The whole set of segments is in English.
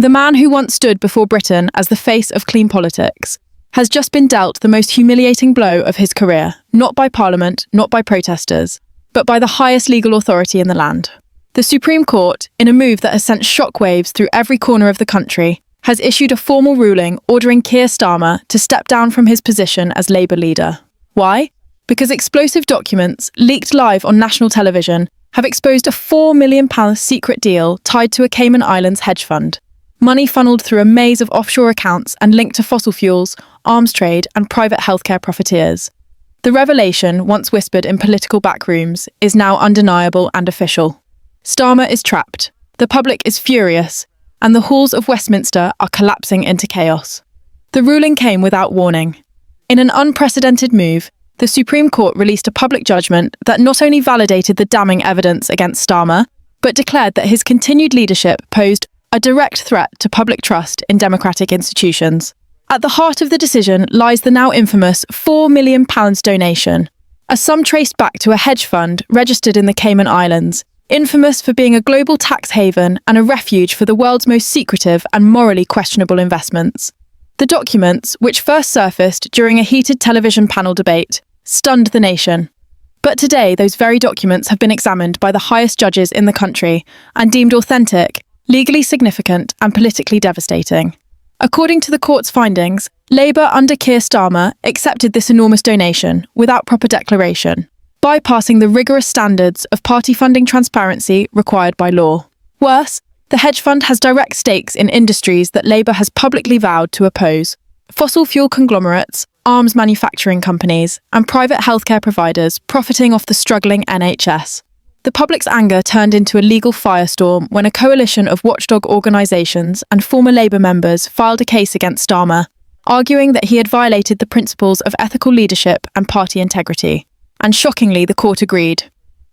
The man who once stood before Britain as the face of clean politics has just been dealt the most humiliating blow of his career, not by Parliament, not by protesters, but by the highest legal authority in the land. The Supreme Court, in a move that has sent shockwaves through every corner of the country, has issued a formal ruling ordering Keir Starmer to step down from his position as Labour leader. Why? Because explosive documents, leaked live on national television, have exposed a £4 million secret deal tied to a Cayman Islands hedge fund. Money funneled through a maze of offshore accounts and linked to fossil fuels, arms trade, and private healthcare profiteers. The revelation, once whispered in political backrooms, is now undeniable and official. Starmer is trapped, the public is furious, and the halls of Westminster are collapsing into chaos. The ruling came without warning. In an unprecedented move, the Supreme Court released a public judgment that not only validated the damning evidence against Starmer, but declared that his continued leadership posed a direct threat to public trust in democratic institutions. At the heart of the decision lies the now infamous £4 million donation, a sum traced back to a hedge fund registered in the Cayman Islands, infamous for being a global tax haven and a refuge for the world's most secretive and morally questionable investments. The documents, which first surfaced during a heated television panel debate, stunned the nation. But today, those very documents have been examined by the highest judges in the country and deemed authentic, legally significant, and politically devastating. According to the court's findings, Labour under Keir Starmer accepted this enormous donation without proper declaration, bypassing the rigorous standards of party funding transparency required by law. Worse, the hedge fund has direct stakes in industries that Labour has publicly vowed to oppose: fossil fuel conglomerates, arms manufacturing companies, and private healthcare providers profiting off the struggling NHS. The public's anger turned into a legal firestorm when a coalition of watchdog organisations and former Labour members filed a case against Starmer, arguing that he had violated the principles of ethical leadership and party integrity. And shockingly, the court agreed.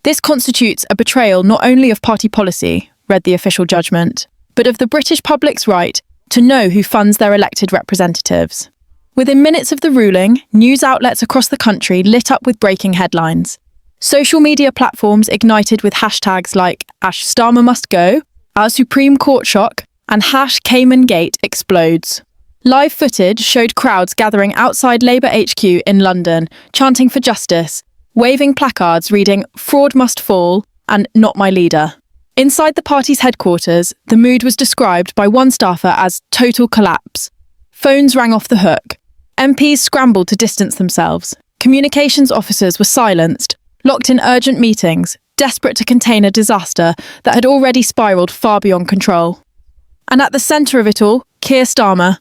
This constitutes a betrayal not only of party policy, read the official judgment, but of the British public's right to know who funds their elected representatives. Within minutes of the ruling, news outlets across the country lit up with breaking headlines. Social media platforms ignited with hashtags like #StarmerMustGo, Our Supreme Court Shock, and #CaymanGate explodes. Live footage showed crowds gathering outside Labour HQ in London, chanting for justice, waving placards reading "Fraud must fall" and "Not my leader." Inside the party's headquarters, the mood was described by one staffer as total collapse. Phones rang off the hook. MPs scrambled to distance themselves. Communications officers were silenced, locked in urgent meetings, desperate to contain a disaster that had already spiralled far beyond control. And at the centre of it all, Keir Starmer.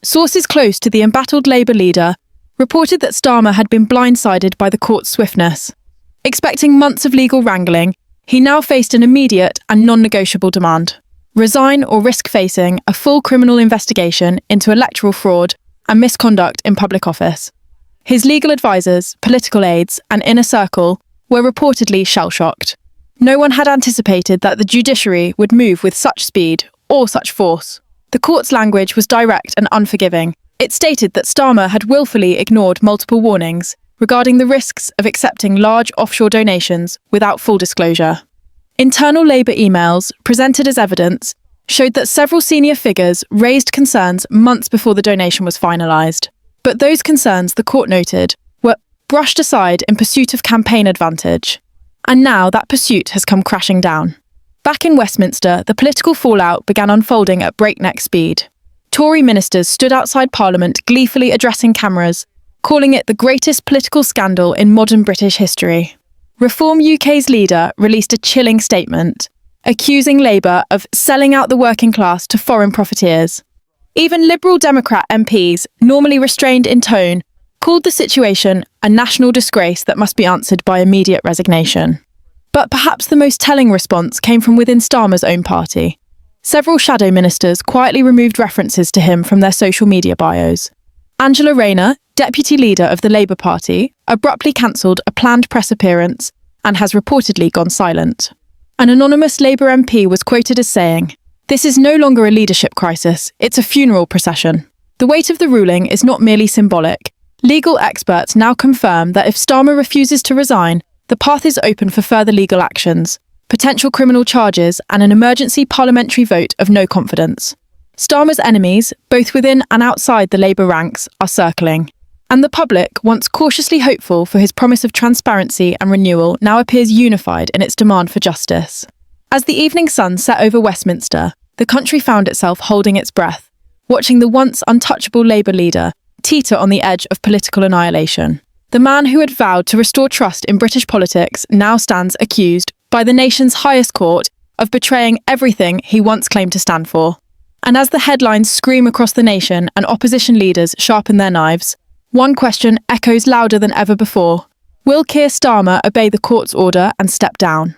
Sources close to the embattled Labour leader reported that Starmer had been blindsided by the court's swiftness. Expecting months of legal wrangling, he now faced an immediate and non-negotiable demand: resign or risk facing a full criminal investigation into electoral fraud and misconduct in public office. His legal advisors, political aides, and inner circle were reportedly shell-shocked. No one had anticipated that the judiciary would move with such speed or such force. The court's language was direct and unforgiving. It stated that Starmer had willfully ignored multiple warnings regarding the risks of accepting large offshore donations without full disclosure. Internal Labour emails, presented as evidence, showed that several senior figures raised concerns months before the donation was finalised. But those concerns, the court noted, were brushed aside in pursuit of campaign advantage. And now that pursuit has come crashing down. Back in Westminster, the political fallout began unfolding at breakneck speed. Tory ministers stood outside Parliament gleefully addressing cameras, calling it the greatest political scandal in modern British history. Reform UK's leader released a chilling statement, accusing Labour of selling out the working class to foreign profiteers. Even Liberal Democrat MPs, normally restrained in tone, called the situation a national disgrace that must be answered by immediate resignation. But perhaps the most telling response came from within Starmer's own party. Several shadow ministers quietly removed references to him from their social media bios. Angela Rayner, deputy leader of the Labour Party, abruptly cancelled a planned press appearance and has reportedly gone silent. An anonymous Labour MP was quoted as saying, "This is no longer a leadership crisis, it's a funeral procession." The weight of the ruling is not merely symbolic. Legal experts now confirm that if Starmer refuses to resign, the path is open for further legal actions, potential criminal charges, and an emergency parliamentary vote of no confidence. Starmer's enemies, both within and outside the Labour ranks, are circling. And the public, once cautiously hopeful for his promise of transparency and renewal, now appears unified in its demand for justice. As the evening sun set over Westminster, the country found itself holding its breath, watching the once untouchable Labour leader teeter on the edge of political annihilation. The man who had vowed to restore trust in British politics now stands accused by the nation's highest court of betraying everything he once claimed to stand for. And as the headlines scream across the nation and opposition leaders sharpen their knives, one question echoes louder than ever before. Will Keir Starmer obey the court's order and step down?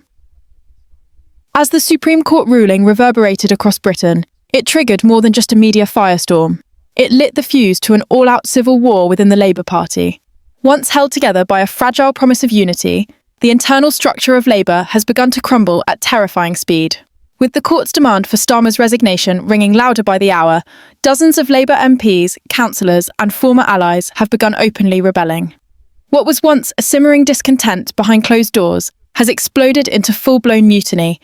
As the Supreme Court ruling reverberated across Britain, it triggered more than just a media firestorm. It lit the fuse to an all-out civil war within the Labour Party. Once held together by a fragile promise of unity, the internal structure of Labour has begun to crumble at terrifying speed. With the court's demand for Starmer's resignation ringing louder by the hour, dozens of Labour MPs, councillors and former allies have begun openly rebelling. What was once a simmering discontent behind closed doors has exploded into full-blown mutiny.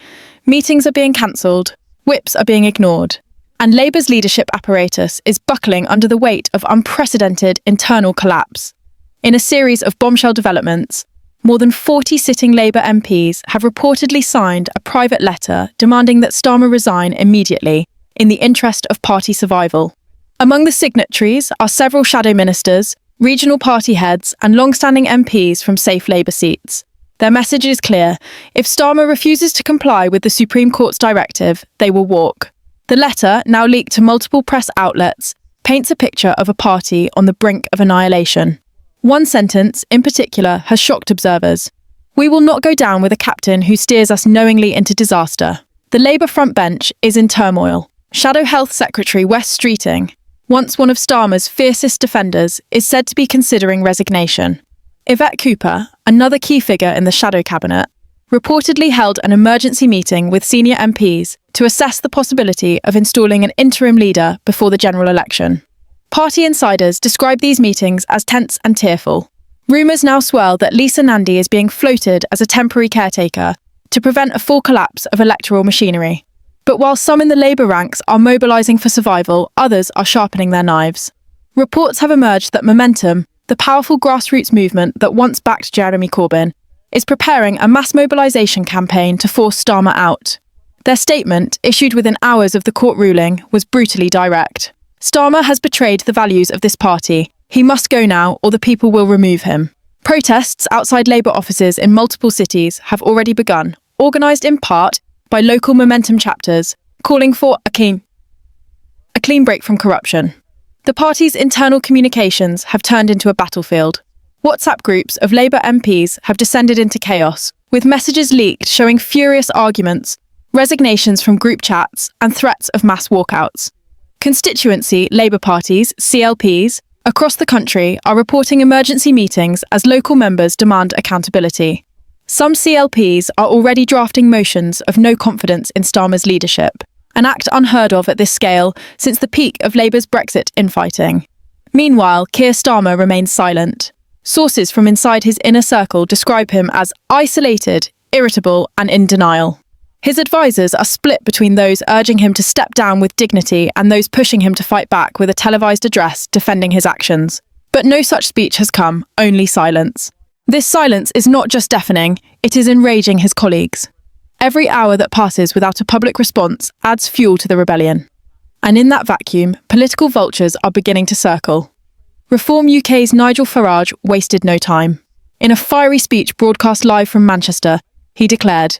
Meetings are being cancelled, whips are being ignored, and Labour's leadership apparatus is buckling under the weight of unprecedented internal collapse. In a series of bombshell developments, more than 40 sitting Labour MPs have reportedly signed a private letter demanding that Starmer resign immediately in the interest of party survival. Among the signatories are several shadow ministers, regional party heads and long-standing MPs from safe Labour seats. Their message is clear: if Starmer refuses to comply with the Supreme Court's directive, they will walk. The letter, now leaked to multiple press outlets, paints a picture of a party on the brink of annihilation. One sentence, in particular, has shocked observers. "We will not go down with a captain who steers us knowingly into disaster." The Labour front bench is in turmoil. Shadow Health Secretary Wes Streeting, once one of Starmer's fiercest defenders, is said to be considering resignation. Yvette Cooper, another key figure in the shadow cabinet, reportedly held an emergency meeting with senior MPs to assess the possibility of installing an interim leader before the general election. Party insiders describe these meetings as tense and tearful. Rumours now swirl that Lisa Nandy is being floated as a temporary caretaker to prevent a full collapse of electoral machinery. But while some in the Labour ranks are mobilising for survival, others are sharpening their knives. Reports have emerged that Momentum, the powerful grassroots movement that once backed Jeremy Corbyn, is preparing a mass mobilisation campaign to force Starmer out. Their statement, issued within hours of the court ruling, was brutally direct. Starmer has betrayed the values of this party. He must go now, or the people will remove him. Protests outside Labour offices in multiple cities have already begun, organised in part by local Momentum chapters, calling for a clean break from corruption. The party's internal communications have turned into a battlefield. WhatsApp groups of Labour MPs have descended into chaos, with messages leaked showing furious arguments, resignations from group chats, and threats of mass walkouts. Constituency Labour parties, CLPs, across the country are reporting emergency meetings as local members demand accountability. Some CLPs are already drafting motions of no confidence in Starmer's leadership, an act unheard of at this scale since the peak of Labour's Brexit infighting. Meanwhile, Keir Starmer remains silent. Sources from inside his inner circle describe him as isolated, irritable, and in denial. His advisors are split between those urging him to step down with dignity and those pushing him to fight back with a televised address defending his actions. But no such speech has come, only silence. This silence is not just deafening, it is enraging his colleagues. Every hour that passes without a public response adds fuel to the rebellion. And in that vacuum, political vultures are beginning to circle. Reform UK's Nigel Farage wasted no time. In a fiery speech broadcast live from Manchester, he declared,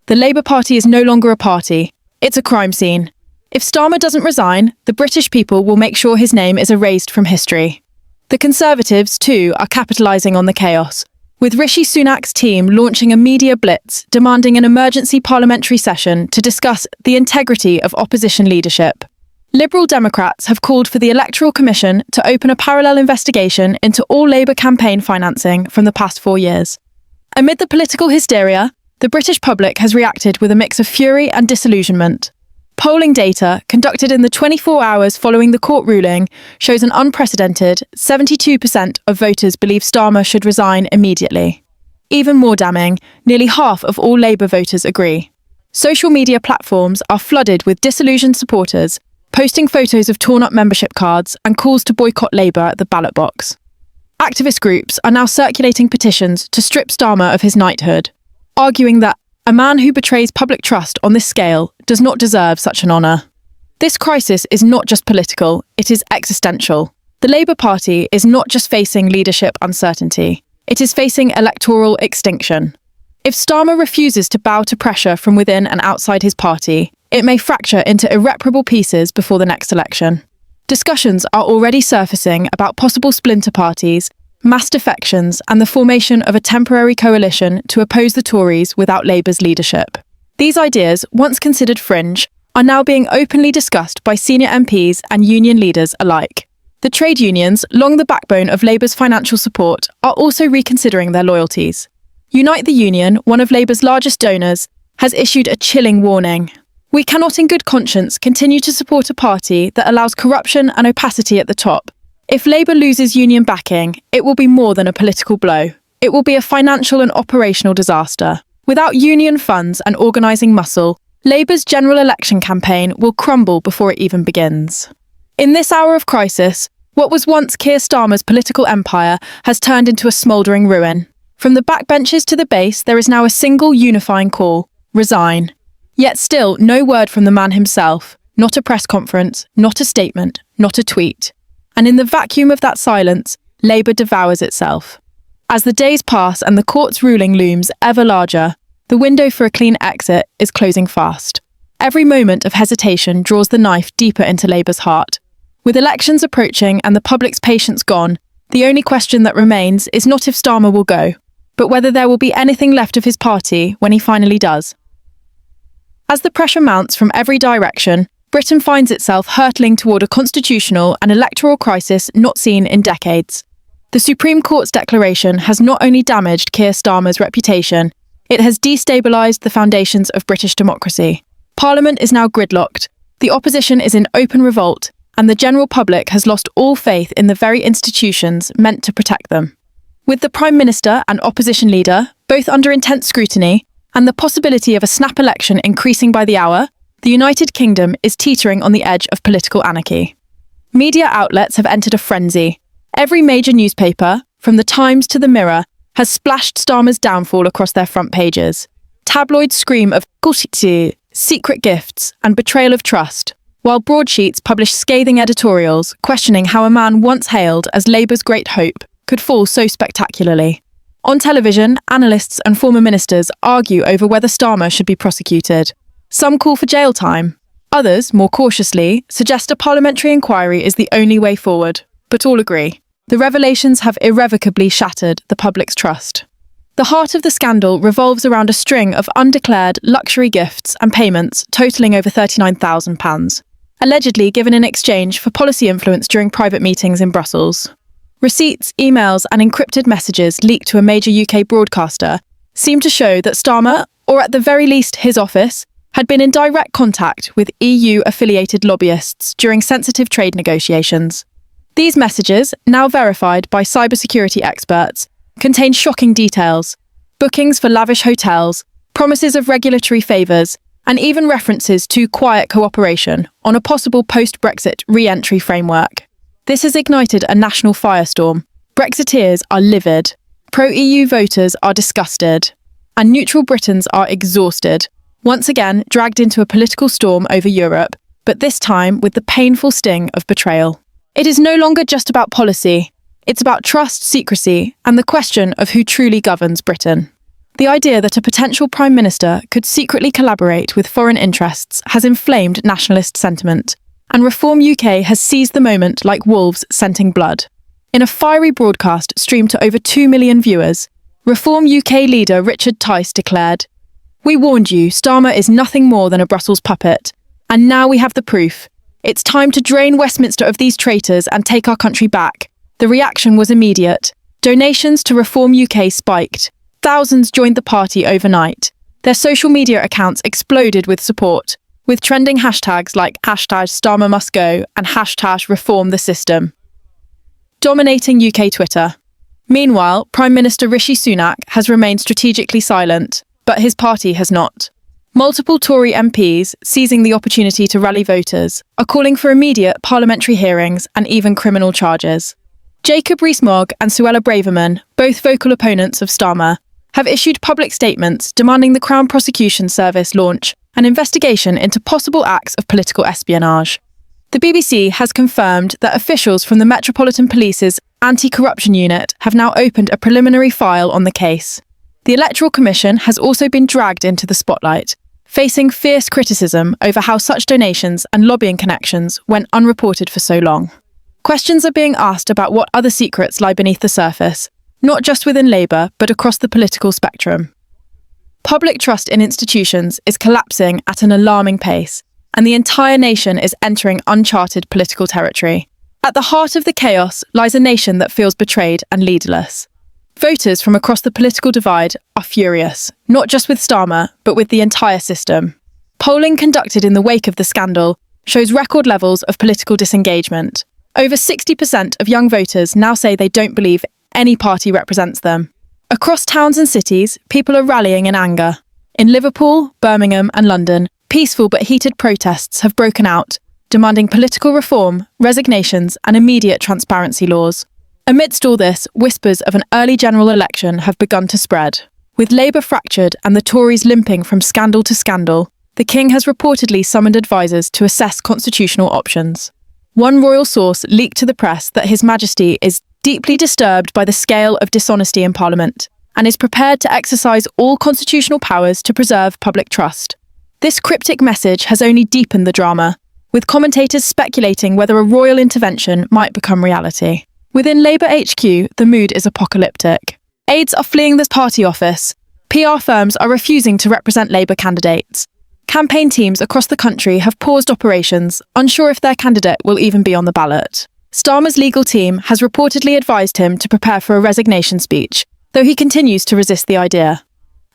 "The Labour Party is no longer a party. It's a crime scene. If Starmer doesn't resign, the British people will make sure his name is erased from history." The Conservatives, too, are capitalising on the chaos, with Rishi Sunak's team launching a media blitz demanding an emergency parliamentary session to discuss the integrity of opposition leadership. Liberal Democrats have called for the Electoral Commission to open a parallel investigation into all Labour campaign financing from the past 4 years. Amid the political hysteria, the British public has reacted with a mix of fury and disillusionment. Polling data, conducted in the 24 hours following the court ruling, shows an unprecedented 72% of voters believe Starmer should resign immediately. Even more damning, nearly half of all Labour voters agree. Social media platforms are flooded with disillusioned supporters, posting photos of torn-up membership cards and calls to boycott Labour at the ballot box. Activist groups are now circulating petitions to strip Starmer of his knighthood, arguing that a man who betrays public trust on this scale does not deserve such an honour. This crisis is not just political, it is existential. The Labour Party is not just facing leadership uncertainty, it is facing electoral extinction. If Starmer refuses to bow to pressure from within and outside his party, it may fracture into irreparable pieces before the next election. Discussions are already surfacing about possible splinter parties, mass defections, and the formation of a temporary coalition to oppose the Tories without Labour's leadership. These ideas, once considered fringe, are now being openly discussed by senior MPs and union leaders alike. The trade unions, long the backbone of Labour's financial support, are also reconsidering their loyalties. Unite the Union, one of Labour's largest donors, has issued a chilling warning. We cannot in good conscience continue to support a party that allows corruption and opacity at the top. If Labour loses union backing, it will be more than a political blow. It will be a financial and operational disaster. Without union funds and organising muscle, Labour's general election campaign will crumble before it even begins. In this hour of crisis, what was once Keir Starmer's political empire has turned into a smouldering ruin. From the backbenches to the base, there is now a single unifying call: resign. Yet still, no word from the man himself, not a press conference, not a statement, not a tweet. And in the vacuum of that silence, Labour devours itself. As the days pass and the court's ruling looms ever larger, the window for a clean exit is closing fast. Every moment of hesitation draws the knife deeper into Labour's heart. With elections approaching and the public's patience gone, the only question that remains is not if Starmer will go, but whether there will be anything left of his party when he finally does. As the pressure mounts from every direction, Britain finds itself hurtling toward a constitutional and electoral crisis not seen in decades. The Supreme Court's declaration has not only damaged Keir Starmer's reputation, it has destabilised the foundations of British democracy. Parliament is now gridlocked, the opposition is in open revolt, and the general public has lost all faith in the very institutions meant to protect them. With the Prime Minister and opposition leader both under intense scrutiny, and the possibility of a snap election increasing by the hour, the United Kingdom is teetering on the edge of political anarchy. Media outlets have entered a frenzy. Every major newspaper, from the Times to the Mirror, has splashed Starmer's downfall across their front pages. Tabloids scream of secret gifts and betrayal of trust, while broadsheets publish scathing editorials questioning how a man once hailed as Labour's great hope could fall so spectacularly. On television, analysts and former ministers argue over whether Starmer should be prosecuted. Some call for jail time. Others, more cautiously, suggest a parliamentary inquiry is the only way forward. But all agree. The revelations have irrevocably shattered the public's trust. The heart of the scandal revolves around a string of undeclared luxury gifts and payments totalling over £39,000, allegedly given in exchange for policy influence during private meetings in Brussels. Receipts, emails, and encrypted messages leaked to a major UK broadcaster seem to show that Starmer, or at the very least his office, had been in direct contact with EU-affiliated lobbyists during sensitive trade negotiations. These messages, now verified by cybersecurity experts, contain shocking details: bookings for lavish hotels, promises of regulatory favours, and even references to quiet cooperation on a possible post-Brexit re-entry framework. This has ignited a national firestorm. Brexiteers are livid, pro-EU voters are disgusted, and neutral Britons are exhausted, once again dragged into a political storm over Europe, but this time with the painful sting of betrayal. It is no longer just about policy, it's about trust, secrecy, and the question of who truly governs Britain. The idea that a potential Prime Minister could secretly collaborate with foreign interests has inflamed nationalist sentiment, and Reform UK has seized the moment like wolves scenting blood. In a fiery broadcast streamed to over 2 million viewers, Reform UK leader Richard Tice declared, "We warned you, Starmer is nothing more than a Brussels puppet, and now we have the proof. It's time to drain Westminster of these traitors and take our country back." The reaction was immediate. Donations to Reform UK spiked. Thousands joined the party overnight. Their social media accounts exploded with support, with trending hashtags like #StarmerMustGo and #ReformTheSystem dominating UK Twitter. Meanwhile, Prime Minister Rishi Sunak has remained strategically silent, but his party has not. Multiple Tory MPs, seizing the opportunity to rally voters, are calling for immediate parliamentary hearings and even criminal charges. Jacob Rees-Mogg and Suella Braverman, both vocal opponents of Starmer, have issued public statements demanding the Crown Prosecution Service launch an investigation into possible acts of political espionage. The BBC has confirmed that officials from the Metropolitan Police's Anti-Corruption Unit have now opened a preliminary file on the case. The Electoral Commission has also been dragged into the spotlight, facing fierce criticism over how such donations and lobbying connections went unreported for so long. Questions are being asked about what other secrets lie beneath the surface, not just within Labour, but across the political spectrum. Public trust in institutions is collapsing at an alarming pace, and the entire nation is entering uncharted political territory. At the heart of the chaos lies a nation that feels betrayed and leaderless. Voters from across the political divide are furious, not just with Starmer, but with the entire system. Polling conducted in the wake of the scandal shows record levels of political disengagement. Over 60% of young voters now say they don't believe any party represents them. Across towns and cities, people are rallying in anger. In Liverpool, Birmingham, and London, peaceful but heated protests have broken out, demanding political reform, resignations, and immediate transparency laws. Amidst all this, whispers of an early general election have begun to spread. With Labour fractured and the Tories limping from scandal to scandal, the King has reportedly summoned advisers to assess constitutional options. One royal source leaked to the press that His Majesty is deeply disturbed by the scale of dishonesty in Parliament and is prepared to exercise all constitutional powers to preserve public trust. This cryptic message has only deepened the drama, with commentators speculating whether a royal intervention might become reality. Within Labour HQ, the mood is apocalyptic. Aides are fleeing the party office. PR firms are refusing to represent Labour candidates. Campaign teams across the country have paused operations, unsure if their candidate will even be on the ballot. Starmer's legal team has reportedly advised him to prepare for a resignation speech, though he continues to resist the idea.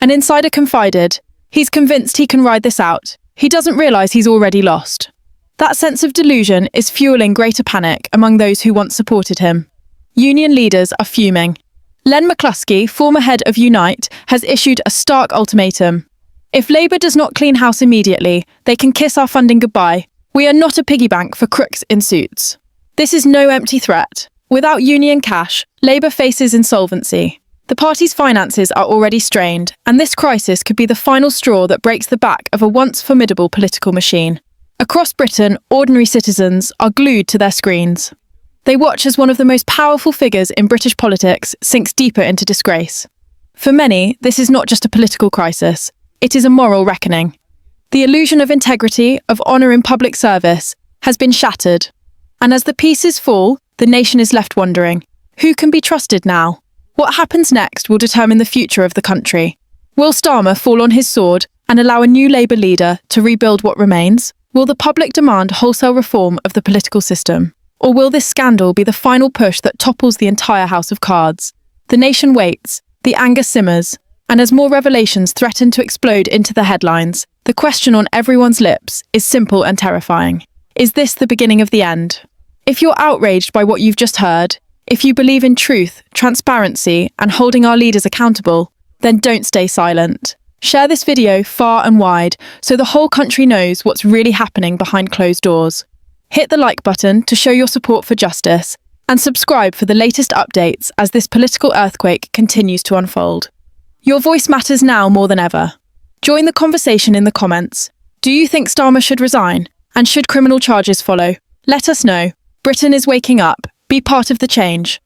An insider confided, "He's convinced he can ride this out. He doesn't realise he's already lost." That sense of delusion is fueling greater panic among those who once supported him. Union leaders are fuming. Len McCluskey, former head of Unite, has issued a stark ultimatum. If Labour does not clean house immediately, they can kiss our funding goodbye. We are not a piggy bank for crooks in suits. This is no empty threat. Without union cash, Labour faces insolvency. The party's finances are already strained, and this crisis could be the final straw that breaks the back of a once formidable political machine. Across Britain, ordinary citizens are glued to their screens. They watch as one of the most powerful figures in British politics sinks deeper into disgrace. For many, this is not just a political crisis, it is a moral reckoning. The illusion of integrity, of honour in public service, has been shattered. And as the pieces fall, the nation is left wondering, who can be trusted now? What happens next will determine the future of the country. Will Starmer fall on his sword and allow a new Labour leader to rebuild what remains? Will the public demand wholesale reform of the political system? Or will this scandal be the final push that topples the entire house of cards? The nation waits, the anger simmers, and as more revelations threaten to explode into the headlines, the question on everyone's lips is simple and terrifying. Is this the beginning of the end? If you're outraged by what you've just heard, if you believe in truth, transparency, and holding our leaders accountable, then don't stay silent. Share this video far and wide so the whole country knows what's really happening behind closed doors. Hit the like button to show your support for justice and subscribe for the latest updates as this political earthquake continues to unfold. Your voice matters now more than ever. Join the conversation in the comments. Do you think Starmer should resign? And should criminal charges follow? Let us know. Britain is waking up. Be part of the change.